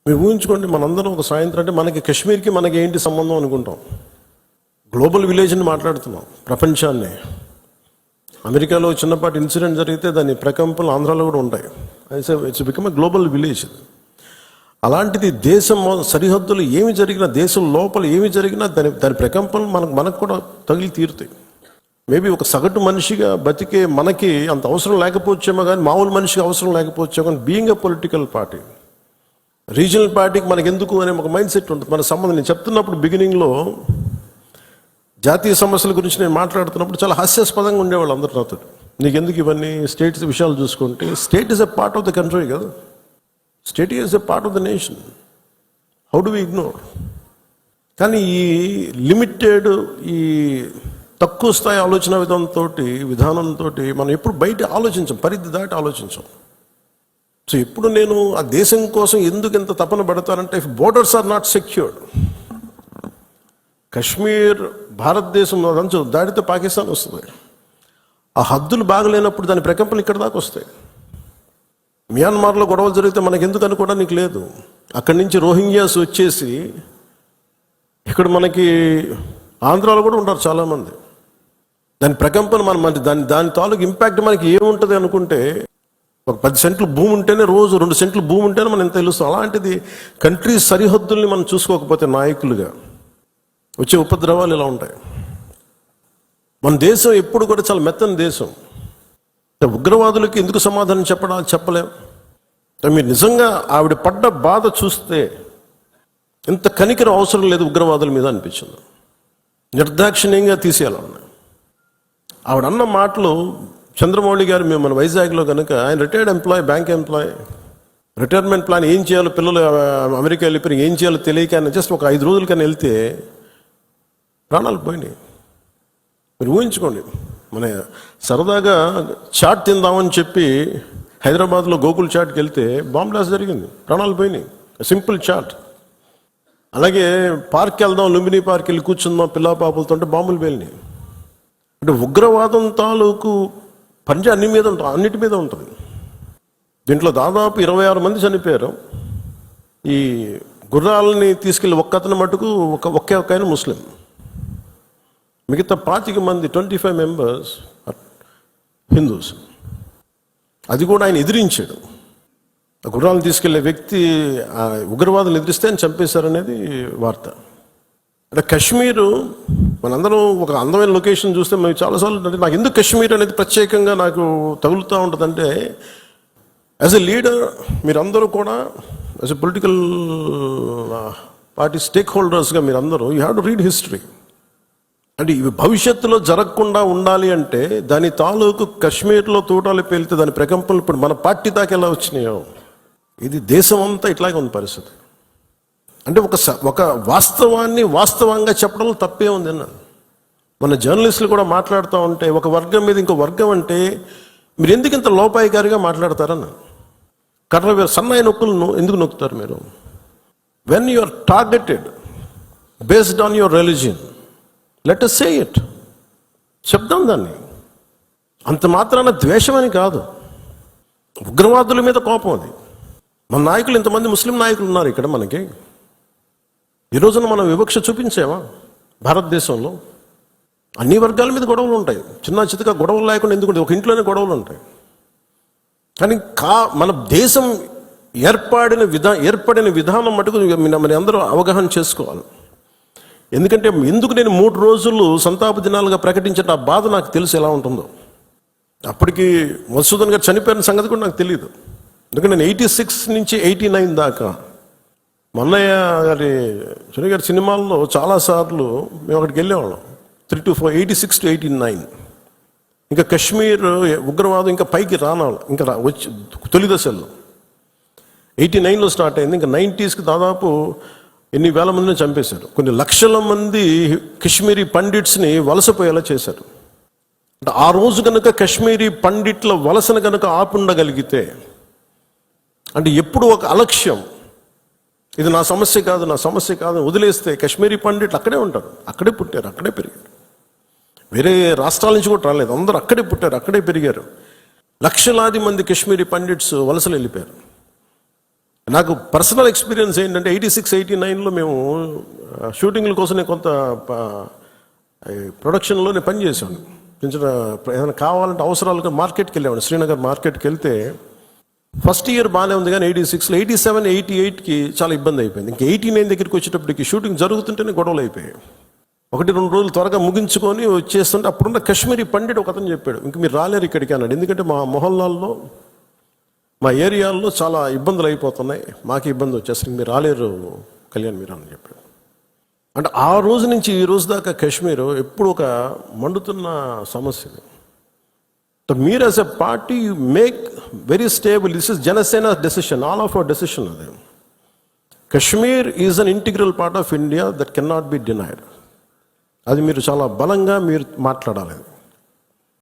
మీరు ఊహించుకోండి, మనందరం ఒక సాయంత్రం అంటే మనకి కాశ్మీర్కి మనకి ఏంటి సంబంధం అనుకుంటాం. గ్లోబల్ విలేజ్ని మాట్లాడుతున్నాం, ప్రపంచాన్ని. అమెరికాలో చిన్నపాటి ఇన్సిడెంట్ జరిగితే దాని ప్రకంపనలు ఆంధ్రాలో కూడా ఉంటాయి. It's become a global village. అలాంటిది దేశం సరిహద్దులు ఏమి జరిగినా, దేశం లోపల ఏమి జరిగినా దాని ప్రకంపనలు మనకు కూడా తగిలి తీరుతాయి. మేబీ ఒక సగటు మనిషిగా బతికే మనకి అంత అవసరం లేకపోవచ్చేమో, కానీ మామూలు మనిషికి అవసరం లేకపోవచ్చేమో, కానీ being a political party, regional పార్టీకి మనకు ఎందుకు అనే ఒక మైండ్ సెట్ ఉంటుంది. మన సంబంధం నేను చెప్తున్నప్పుడు బిగినింగ్లో జాతీయ సమస్యల గురించి నేను మాట్లాడుతున్నప్పుడు చాలా హాస్యాస్పదంగా ఉండేవాళ్ళు అందరూ నాతో. నీకు ఎందుకు ఇవన్నీ స్టేట్స్ విషయాలు చూసుకుంటే, state is a part of the country కదా, state is a part of the nation. How do we ignore? కానీ ఈ లిమిటెడ్, ఈ తక్కువ స్థాయి ఆలోచన విధానంతో మనం ఎప్పుడు బయట ఆలోచించాం, పరిధి దాటి ఆలోచించాం. సో ఎప్పుడు నేను ఆ దేశం కోసం ఎందుకు ఎంత తపన పడతానంటే, if borders are not secured, Kashmir భారతదేశం అంచు దాడితే పాకిస్తాన్ వస్తుంది. ఆ హద్దులు బాగలేనప్పుడు దాని ప్రకంపనలు ఇక్కడ దాకా వస్తాయి. మియాన్మార్లో గొడవలు జరిగితే మనకు ఎందుకు అనుకోవడానికి లేదు. అక్కడి నుంచి రోహింగ్యాస్ వచ్చేసి ఇక్కడ మనకి ఆంధ్రాలో కూడా ఉంటారు చాలామంది. దాని ప్రకంపన దాని తాలూకు ఇంపాక్ట్ మనకి ఏముంటుంది అనుకుంటే, ఒక 10 సెంట్లు భూమి ఉంటేనే, రోజు 2 సెంట్లు భూమి ఉంటేనే మనం ఎంత తెలుస్తాం. అలాంటిది కంట్రీ సరిహద్దుల్ని మనం చూసుకోకపోతే నాయకులుగా వచ్చే ఉపద్రవాలు ఇలా ఉంటాయి. మన దేశం ఎప్పుడు కూడా చాలా మెత్తని దేశం. ఉగ్రవాదులకి ఎందుకు సమాధానం చెప్పలేం. మీరు నిజంగా ఆవిడ పడ్డ బాధ చూస్తే ఎంత కనికరం అవసరం లేదు ఉగ్రవాదుల మీద అనిపించింది. నిర్దాక్షిణ్యంగా తీసేయాలన్నా. ఆవిడ అన్న మాటలు, చంద్రమౌళి గారు మేము మన వైజాగ్లో కనుక, ఆయన retired employee, bank employee, retirement plan ఏం చేయాలో, పిల్లలు అమెరికా వెళ్ళిపోయి ఏం చేయాలో తెలియక ఆయన జస్ట్ ఒక 5 రోజుల కన్నా వెళ్తే ప్రాణాలు పోయినాయి. మీరు ఊహించుకోండి, మన సరదాగా చాట్ తిందామని చెప్పి హైదరాబాద్లో గోకుల్ చాట్కి వెళ్తే బాంబ్ బ్లాస్ట్ జరిగింది, ప్రాణాలు పోయినాయి. Simple chat. అలాగే పార్క్ వెళ్దాం, లుంబిని పార్క్ వెళ్ళి కూర్చుందాం పిల్లా పాపలతో అంటే బాంబులు పేలినాయి. అంటే ఉగ్రవాదం తాలూకు పంజా అన్నిటి మీద ఉంటుంది. దీంట్లో దాదాపు 26 మంది చనిపోయారు. ఈ గుర్రాలని తీసుకెళ్ళి ఒక్కతను మటుకు ఒకే ఆయన ముస్లిం, మిగతా 25 మంది 25 మెంబర్స్ హిందూస్. అది కూడా ఆయన ఎదిరించాడు. ఆ గుర్రాలను తీసుకెళ్లే వ్యక్తి ఉగ్రవాదులు ఎదిరిస్తే ఆయన చంపేశారనేది వార్త. అంటే కాశ్మీరు మనందరం ఒక అందమైన లొకేషన్ చూస్తే మేము చాలాసార్లు, అంటే నాకు ఎందుకు కాశ్మీర్ అనేది ప్రత్యేకంగా నాకు తగులుతూ ఉంటుందంటే, యాజ్ ఎ లీడర్ మీరందరూ కూడా, as a political party stake హోల్డర్స్గా మీరందరూ you have to read history. అంటే ఇవి భవిష్యత్తులో జరగకుండా ఉండాలి అంటే దాని తాలూకు కాశ్మీర్లో తూటాలు పేలితే దాని ప్రకంపనలు ఇప్పుడు మన పార్టీ దాకా ఎలా వచ్చినాయో, ఇది దేశం అంతా ఇట్లాగే ఉంది పరిస్థితి. అంటే ఒక వాస్తవాన్ని వాస్తవంగా చెప్పడంలో తప్పే ఉంది అన్న. మన జర్నలిస్టులు కూడా మాట్లాడుతూ ఉంటే, ఒక వర్గం మీద ఇంకో వర్గం అంటే మీరు ఎందుకు ఇంత లోపాయికారిగా మాట్లాడతారన్న. సన్నాయి నొక్కులను ఎందుకు నొక్కుతారు మీరు? When you are targeted based on your religion, let us say it. చెప్దాం దాన్ని. అంత మాత్రాన ద్వేషమని కాదు, ఉగ్రవాదుల మీద కోపం అది. మన నాయకులు, ఇంతమంది ముస్లిం నాయకులు ఉన్నారు ఇక్కడ మనకి. ఈ రోజున మనం వివక్ష చూపించామా? భారతదేశంలో అన్ని వర్గాల మీద గొడవలు ఉంటాయి. చిన్న చితక గొడవలు లేకుండా ఎందుకుంటే ఒక ఇంట్లోనే గొడవలు ఉంటాయి. కానీ మన దేశం ఏర్పడిన విధానం మటుకు మన అందరూ అవగాహన చేసుకోవాలి. ఎందుకంటే ఎందుకు నేను 3 రోజులు సంతాప దినాలుగా ప్రకటించిన ఆ బాధ నాకు తెలుసు ఎలా ఉంటుందో. అప్పటికి మధుసూదన్ గారు చనిపోయిన సంగతి కూడా నాకు తెలియదు. ఎందుకంటే నేను 86 నుంచి 89 దాకా మన్నయ్య గారి సునీ గారి సినిమాల్లో చాలాసార్లు మేము అక్కడికి వెళ్ళేవాళ్ళం. 3 to 4, 86 to 89. ఇంకా కాశ్మీర్ ఉగ్రవాదం ఇంకా పైకి రానాలి, ఇంకా వచ్చి తొలి దశల్లో 89లో స్టార్ట్ అయింది. ఇంకా 90sకి దాదాపు ఎన్ని వేల మందిని చంపేశారు. కొన్ని లక్షల మంది కాశ్మీరీ పండిట్స్ని వలసపోయేలా చేశారు. అంటే ఆ రోజు కనుక కాశ్మీరీ పండిట్ల వలసను కనుక ఆపుండగలిగితే, అంటే ఎప్పుడు ఒక అలక్ష్యం, ఇది నా సమస్య కాదు వదిలేస్తే కాశ్మీరీ పండిట్లు అక్కడే ఉంటారు, అక్కడే పుట్టారు, అక్కడే పెరిగారు. వేరే రాష్ట్రాల నుంచి కూడా రాలేదు, అందరూ అక్కడే పుట్టారు, అక్కడే పెరిగారు. లక్షలాది మంది కాశ్మీరీ పండిట్స్ వలసలు వెళ్ళిపోయారు. నాకు పర్సనల్ ఎక్స్పీరియన్స్ ఏంటంటే 86-89లో మేము షూటింగ్ల కోసం నేను కొంత ప్రొడక్షన్లో నేను పనిచేసాను. చిన్న ఏదైనా కావాలంటే అవసరాలుగా మార్కెట్కి వెళ్ళాను. శ్రీనగర్ మార్కెట్కి వెళ్తే ఫస్ట్ ఇయర్ బాగానే ఉంది, కానీ 86లో 87, 88కి చాలా ఇబ్బంది అయిపోయింది. ఇంకా 89 దగ్గరికి వచ్చేటప్పటికి షూటింగ్ జరుగుతుంటేనే గొడవలు అయిపోయాయి. 1-2 రోజులు త్వరగా ముగించుకొని వచ్చేస్తుంటే అప్పుడున్న కశ్మీరీ పండిట్ ఒక అతను చెప్పాడు, ఇంక మీరు రాలేరు ఇక్కడికి అన్నాడు. ఎందుకంటే మా మొహల్లాల్లో మా ఏరియాల్లో చాలా ఇబ్బందులు అయిపోతున్నాయి, మాకు ఇబ్బంది వచ్చేసరికి మీరు రాలేరు కళ్యాణ్ మీరు అని చెప్పాడు. అంటే ఆ రోజు నుంచి ఈ రోజు దాకా కాశ్మీర్ ఎప్పుడు ఒక మండుతున్న సమస్య. మీరు as a party you make very stable. This is Janasena decision, all of our decision. అది Kashmir is an integral part of India that can not be denied. అది మీరు చాలా బలంగా మీరు మాట్లాడాలి.